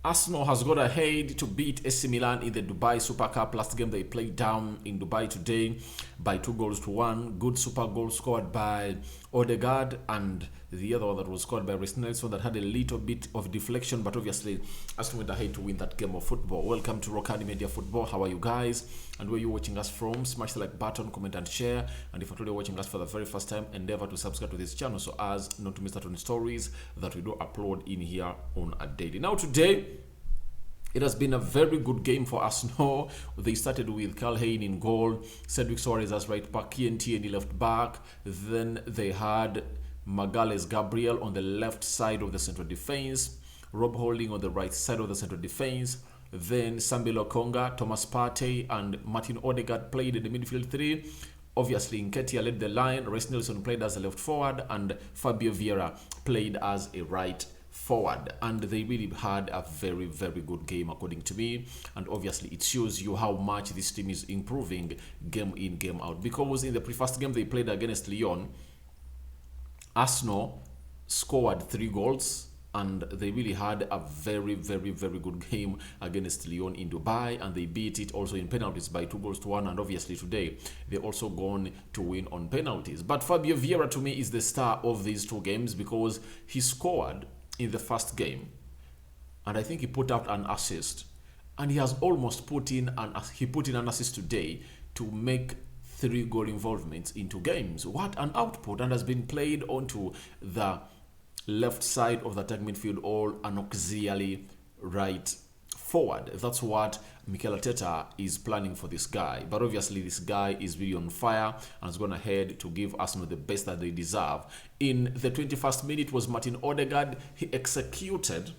Arsenal has got ahead to beat AC Milan in the Dubai Super Cup. Last game they played down in Dubai today by 2-1. Good super goal scored by Odeegard, and the other one that was scored by Reece Nelson that had a little bit of deflection, but obviously Arsenal went ahead to win that game of football. Welcome to Rokani Media Football. How are you guys? And where you're watching us from, smash the like button, comment and share. And if you're watching us for the very first time, endeavor to subscribe to this channel so as not to miss out on stories that we do upload in here on a daily. Now today, it has been a very good game for Arsenal. They started with Carl Hayne in goal, Cedric Soares as right back, Tierney left back. Then they had Magalhaes Gabriel on the left side of the central defense, Rob Holding on the right side of the central defense. Then Sambi Lokonga, Thomas Partey, and Martin Odeegard played in the midfield three. Obviously, Nketiah led the line, Reece Nelson played as a left forward, and Fabio Vieira played as a right forward. And they really had a very, very good game according to me. And obviously, it shows you how much this team is improving game in, game out. Because in the first game they played against Lyon, Arsenal scored 3 goals. And they really had a very, very, very good game against Lyon in Dubai. And they beat it also in penalties by 2-1. And obviously today, they're also going to win on penalties. But Fabio Vieira, to me, is the star of these 2 games because he scored in the first game. And I think he put out an assist. And he has almost put in an assist today to make 3 goal involvements in 2 games. What an output! And has been played onto the left side of the attack midfield or an auxiliary right forward. That's what Mikel Arteta is planning for this guy. But obviously this guy is really on fire and has gone ahead to give Arsenal the best that they deserve. In the 21st minute was Martin Odeegard. He executed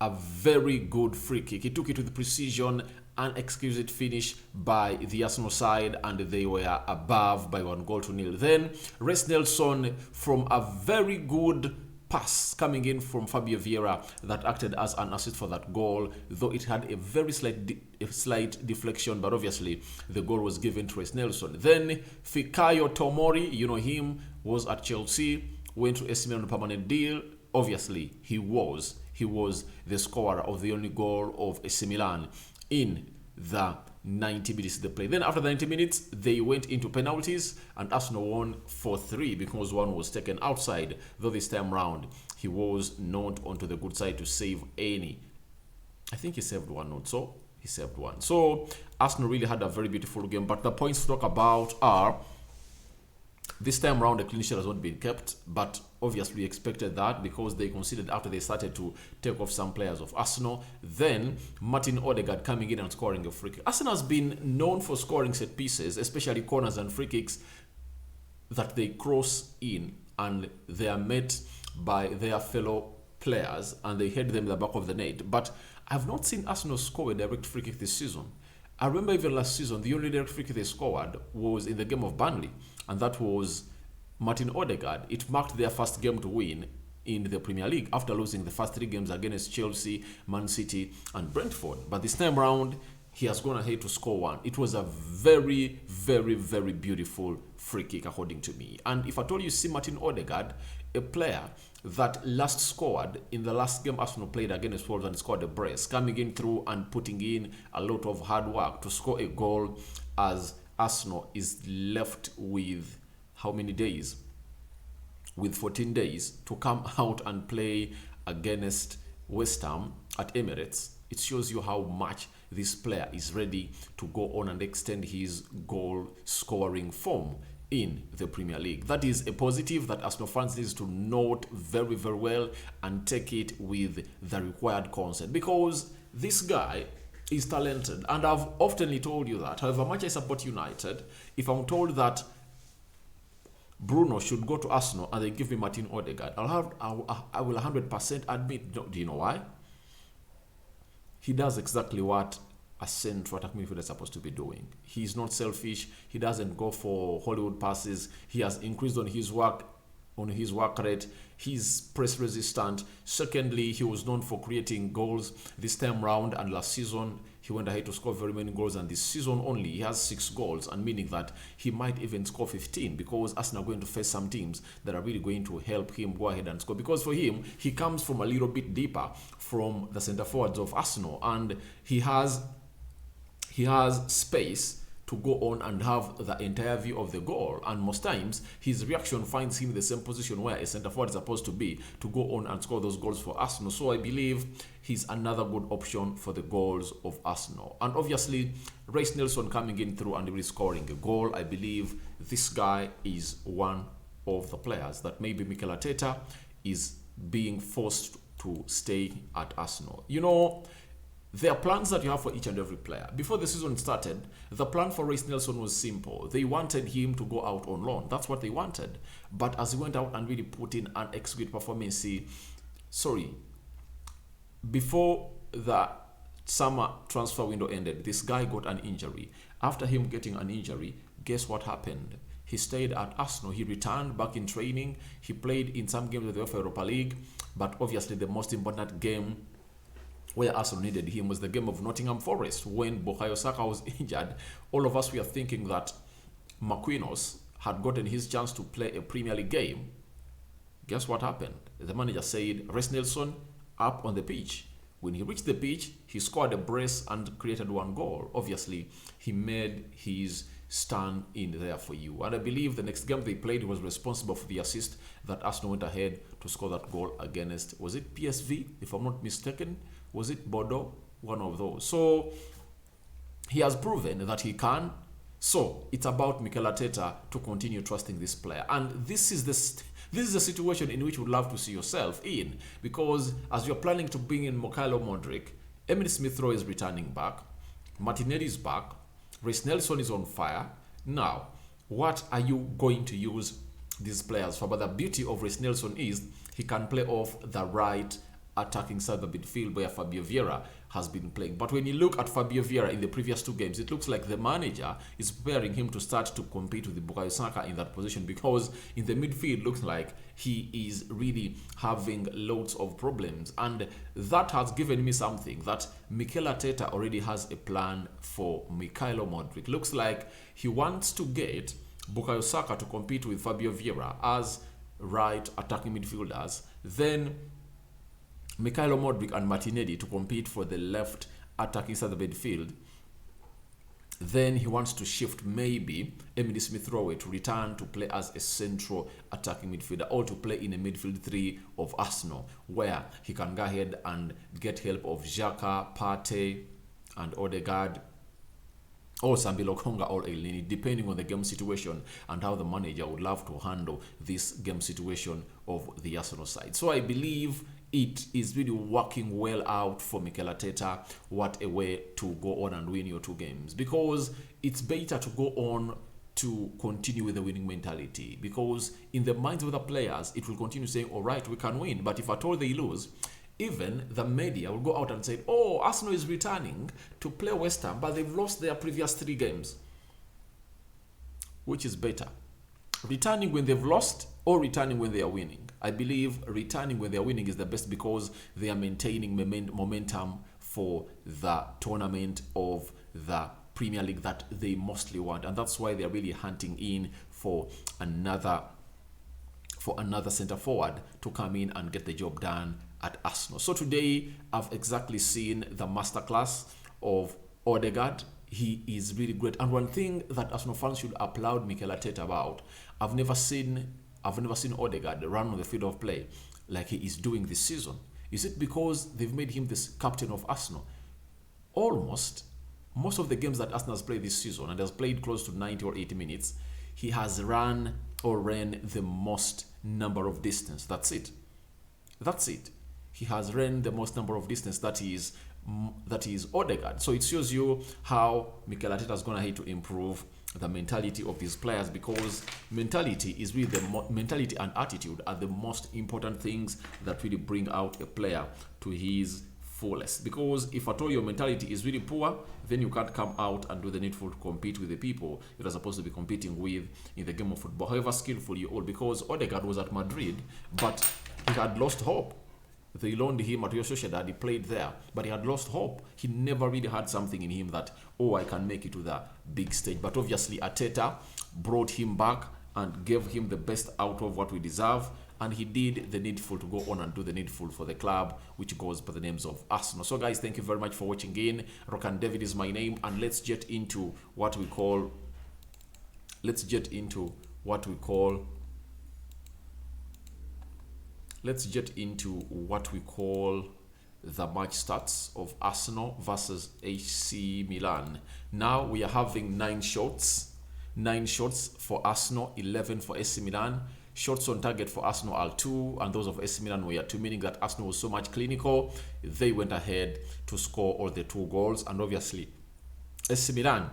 a very good free kick. He took it with precision, an exquisite finish by the Arsenal side, and they were above by 1-0. Then Reece Nelson from a very good pass coming in from Fabio Vieira that acted as an assist for that goal, though it had a very slight deflection, but obviously the goal was given to Reece Nelson. Then Fikayo Tomori, you know him, was at Chelsea, went to AC Milan on a permanent deal. Obviously, he was the scorer of the only goal of AC Milan in the 90 minutes they played. Then after the 90 minutes, they went into penalties and Arsenal won 4-3 because one was taken outside, though this time round he was not onto the good side to save any. I think he saved one, not so. He saved one. So Arsenal really had a very beautiful game, but the points to talk about are this time round, the clean sheet has not been kept, but obviously we expected that because they conceded after they started to take off some players of Arsenal. Then Martin Odeegard coming in and scoring a free kick. Arsenal has been known for scoring set pieces, especially corners and free kicks that they cross in and they are met by their fellow players and they head them in the back of the net. But I've not seen Arsenal score a direct free kick this season. I remember even last season, the only direct free kick they scored was in the game of Burnley, and that was Martin Odeegard. It marked their first game to win in the Premier League after losing the first 3 games against Chelsea, Man City, and Brentford. But this time round, he has gone ahead to score one. It was a very, very, very beautiful free kick, according to me. And if at all you see Martin Odeegard, a player that last scored in the last game Arsenal played against Wolves and scored a brace, coming in through and putting in a lot of hard work to score a goal as Arsenal is left with how many days? With 14 days to come out and play against West Ham at Emirates. It shows you how much this player is ready to go on and extend his goal scoring form in the Premier League. That is a positive that Arsenal fans need to note very, very well and take it with the required consent, because this guy is talented, and I've often told you that. However much I support United, if I'm told that Bruno should go to Arsenal and they give me Martin Odeegard, I will 100% admit. Do you know why? He does exactly what a central attack midfielder is supposed to be doing. He's not selfish. He doesn't go for Hollywood passes. He has increased on his work rate. He's press resistant. Secondly, he was known for creating goals this time round, and last season he went ahead to score very many goals, and this season only he has 6 goals, and meaning that he might even score 15 because Arsenal are going to face some teams that are really going to help him go ahead and score. Because for him, he comes from a little bit deeper from the centre forwards of Arsenal, and he has space to go on and have the entire view of the goal, and most times his reaction finds him in the same position where a centre forward is supposed to be to go on and score those goals for Arsenal. So I believe he's another good option for the goals of Arsenal. And obviously, Reiss Nelson coming in through and really scoring a goal. I believe this guy is one of the players that maybe Mikel Arteta is being forced to stay at Arsenal. You know, there are plans that you have for each and every player. Before the season started, the plan for Reiss Nelson was simple. They wanted him to go out on loan. That's what they wanted. But as he went out and really put in an execute performance, before the summer transfer window ended, this guy got an injury. After him getting an injury, guess what happened? He stayed at Arsenal. He returned back in training. He played in some games of the UEFA Europa League. But obviously the most important game where Arsenal needed him was the game of Nottingham Forest when Bukayo Saka was injured. All of us were thinking that Marquinhos had gotten his chance to play a Premier League game. Guess what happened? The manager said, Reiss Nelson up on the pitch. When he reached the pitch, he scored a brace and created 1 goal. Obviously, he made his stand in there for you. And I believe the next game they played, he was responsible for the assist that Arsenal went ahead to score that goal against, was it PSV, if I'm not mistaken? Was it Bordeaux? One of those. So he has proven that he can. So it's about Mikel Arteta to continue trusting this player. And this is the situation in which you would love to see yourself in. Because as you're planning to bring in Mykhailo Mudryk, Emile Smith-Rowe is returning back, Martinelli is back, Reiss Nelson is on fire. Now, what are you going to use these players for? But the beauty of Reiss Nelson is he can play off the right attacking side of the midfield where Fabio Vieira has been playing. But when you look at Fabio Vieira in the previous 2 games, it looks like the manager is preparing him to start to compete with the Bukayo Saka in that position, because in the midfield looks like he is really having loads of problems. And that has given me something that Mikel Arteta already has a plan for Mykhailo Mudryk. Looks like he wants to get Bukayo Saka to compete with Fabio Vieira as right attacking midfielders. Then Mykhailo Mudryk and Martinelli to compete for the left attacking side of the midfield. Then he wants to shift maybe Emile Smith-Rowe to return to play as a central attacking midfielder, or to play in a midfield 3 of Arsenal, where he can go ahead and get help of Xhaka, Partey, and Odeegard, or Sambi Lokonga or Elneny, depending on the game situation and how the manager would love to handle this game situation of the Arsenal side. So I believe it is really working well out for Mikel Arteta. What a way to go on and win your 2 games, because it's better to go on to continue with the winning mentality, because in the minds of the players it will continue saying, all right, we can win. But if at all they lose, even the media will go out and say, oh, Arsenal is returning to play West Ham, but they've lost their previous 3 games. Which is better? Returning when they've lost or returning when they are winning? I believe returning when they are winning is the best, because they are maintaining momentum for the tournament of the Premier League that they mostly want. And that's why they're really hunting in for another centre forward to come in and get the job done at Arsenal. So today I've exactly seen the masterclass of Odeegard. He is really great. And one thing that Arsenal fans should applaud Mikel Arteta about, I've never seen Odeegard run on the field of play like he is doing this season. Is it because they've made him this captain of Arsenal? Almost most of the games that Arsenal has played this season, and has played close to 90 or 80 minutes, he has ran the most number of distance. That's it. He has ran the most number of distance. That is Odeegard. So it shows you how Mikel Arteta is going to have to improve the mentality of these players, because mentality is really mentality and attitude are the most important things that really bring out a player to his fullest. Because if at all your mentality is really poor, then you can't come out and do the needful to compete with the people you are supposed to be competing with in the game of football, however skillful you are. Because Odeegard was at Madrid, but he had lost hope. They loaned him at Real Sociedad. He played there, but he had lost hope. He never really had something in him that, oh, I can make it to the big stage. But obviously, Arteta brought him back and gave him the best out of what we deserve. And he did the needful to go on and do the needful for the club, which goes by the names of Arsenal. So, guys, thank you very much for watching in. Rokani David is my name, and let's get into what we call. Let's get into what we call the match stats of Arsenal versus AC Milan. Now we are having 9 shots. 9 shots for Arsenal, 11 for AC Milan. Shots on target for Arsenal are 2, and those of AC Milan were 2, meaning that Arsenal was so much clinical. They went ahead to score all the 2 goals, and obviously AC Milan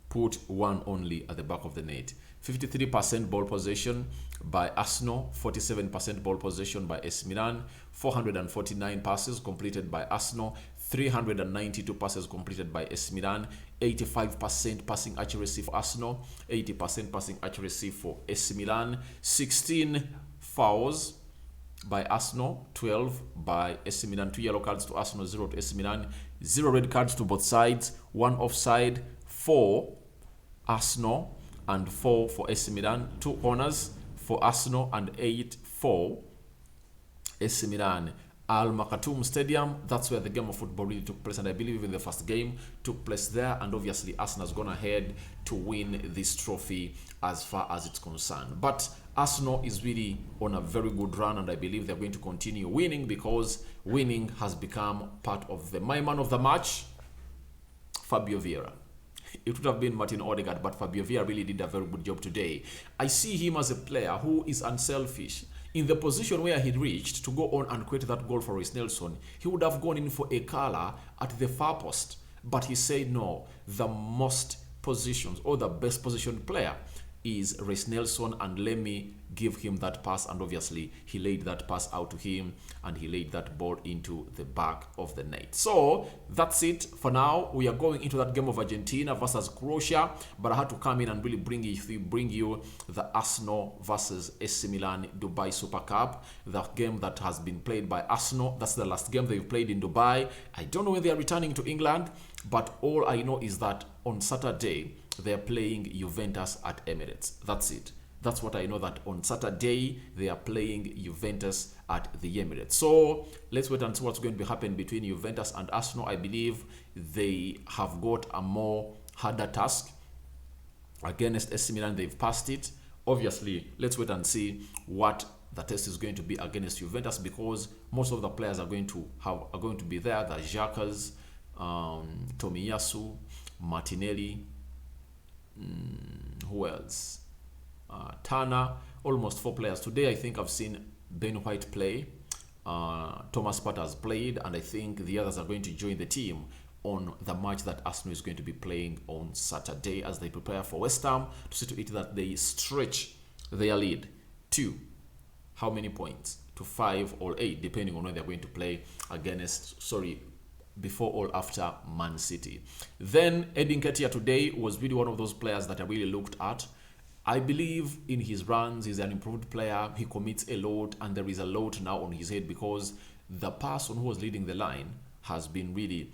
put 1 only at the back of the net. 53% ball possession by Arsenal, 47% ball possession by AC Milan, 449 passes completed by Arsenal, 392 passes completed by AC Milan, 85% passing accuracy for Arsenal, 80% passing accuracy for AC Milan, 16 fouls by Arsenal, 12 by AC Milan, 2 yellow cards to Arsenal, 0 to AC Milan, 0 red cards to both sides, 1 offside, 4 Arsenal and 4 for AC Milan, 2 corners for Arsenal and 8 for AC Milan. Al Maktoum Stadium, that's where the game of football really took place, and I believe even the first game took place there, and obviously Arsenal has gone ahead to win this trophy as far as it's concerned. But Arsenal is really on a very good run, and I believe they're going to continue winning because winning has become part of them. My man of the match, Fabio Vieira. It would have been Martin Odeegard, but Fabio Vieira really did a very good job today. I see him as a player who is unselfish. In the position where he reached to go on and create that goal for Reiss Nelson, he would have gone in for a collar at the far post. But he said no, the most positions or the best positioned player is Reiss Nelson, and let me give him that pass. And obviously he laid that pass out to him and he laid that ball into the back of the net. So that's it for now. We are going into that game of Argentina versus Croatia, but I had to come in and really bring you the Arsenal versus AC Milan Dubai Super Cup, the game that has been played by Arsenal. That's the last game they've played in Dubai. I don't know when they are returning to England, but all I know is that on Saturday they are playing Juventus at Emirates. That's it. That's what I know, that on Saturday they are playing Juventus at the Emirates. So let's wait and see what's going to happen between Juventus and Arsenal. I believe they have got a more harder task against AC Milan. They've passed it. Obviously, let's wait and see what the test is going to be against Juventus, because most of the players are going to be there. The Xhaka, Tomiyasu, Martinelli, who else? Turner, almost 4 players. Today I think I've seen Ben White play, Thomas Partey has played, and I think the others are going to join the team on the match that Arsenal is going to be playing on Saturday as they prepare for West Ham to see to it that they stretch their lead to how many points? To 5 or 8, depending on when they're going to play before or after Man City. Then Eddie Nketiah today was really one of those players that I really looked at. I believe in his runs, he's an improved player, he commits a lot, and there is a lot now on his head because the person who was leading the line has been really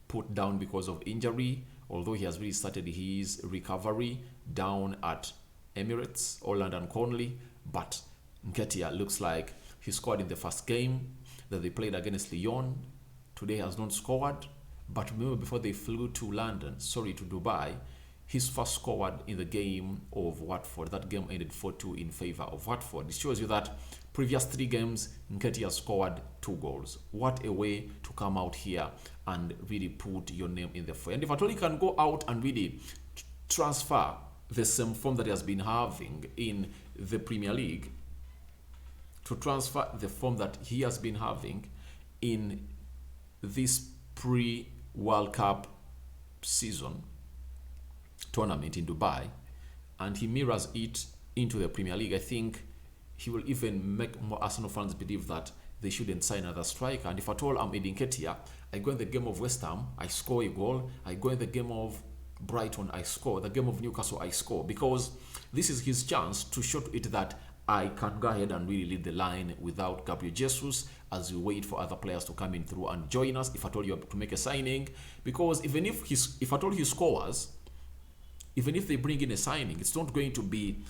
put down because of injury, although he has really started his recovery down at Emirates, Holland and Conley. But Nketiah looks like he scored in the first game that they played against Lyon. Today has not scored. But remember, before they flew to Dubai, his first scored in the game of Watford. That game ended 4-2 in favor of Watford. It shows you that previous 3 games, Nketiah scored 2 goals. What a way to come out here and really put your name in the fray. And if at all you can go out and really transfer the same form that he has been having in the Premier League, to transfer the form that he has been having in this pre-World Cup season tournament in Dubai, and he mirrors it into the Premier League, I think he will even make more Arsenal fans believe that they shouldn't sign another striker. And if at all I'm Eddie Nketiah, I go in the game of West Ham, I score a goal. I go in the game of Brighton, I score. The game of Newcastle, I score. Because this is his chance to show to it that I can go ahead and really lead the line without Gabriel Jesus as we wait for other players to come in through and join us if at all you have to make a signing. Because even if at all he scores, even if they bring in a signing, it's not going to be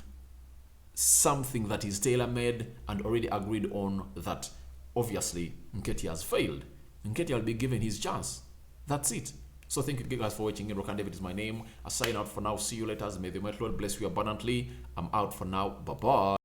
something that is tailor-made and already agreed on that obviously Nketiah has failed. Nketiah will be given his chance. That's it. So thank you guys for watching. Rokani David is my name. I sign out for now. See you later. May the Lord bless you abundantly. I'm out for now. Bye-bye.